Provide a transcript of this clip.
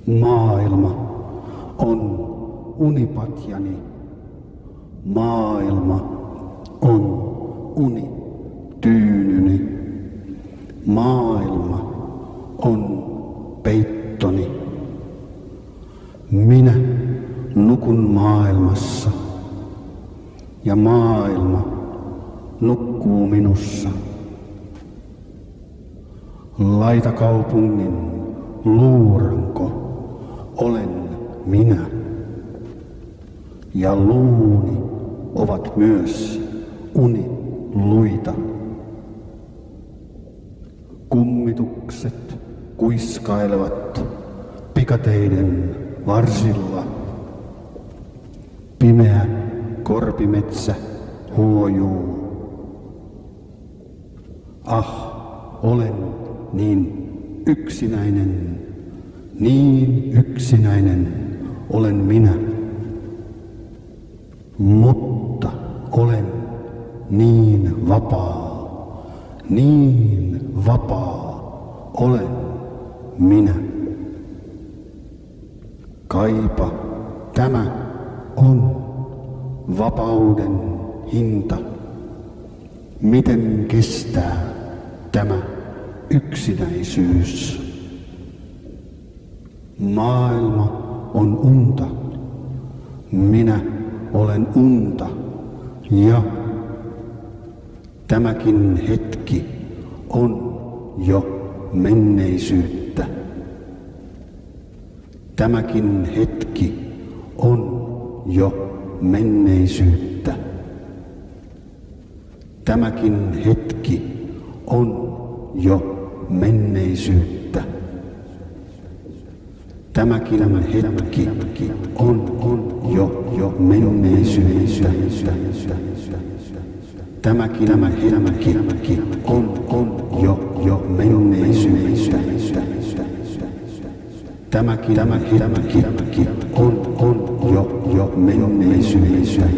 Maailma on unipatjani. Maailma on unityynyni. Maailma on peittoni. Minä nukun maailmassa ja maailma nukkuu minussa. Laitakaupungin luuranko olen minä. Ja luuni ovat myös uniluita. Kummitukset kuiskailevat pikateiden varsilla. Pimeä korpimetsä huojuu. Ah, olen niin yksinäinen olen minä. Mutta olen niin vapaa olen minä. Kaipa tämä on vapauden hinta. Miten kestää tämä yksinäisyys? Maailma on unta. Minä olen unta ja tämäkin hetki on jo menneisyyttä. Tämäkin hetki on jo menneisyyttä. Tämäkin hetki on jo menneisyyttä. Tämäkin hetki on jo menneisyyttä. Tämäkin hetki on jo menneisyyttä. Tämäkin hetki on jo menneisyyttä.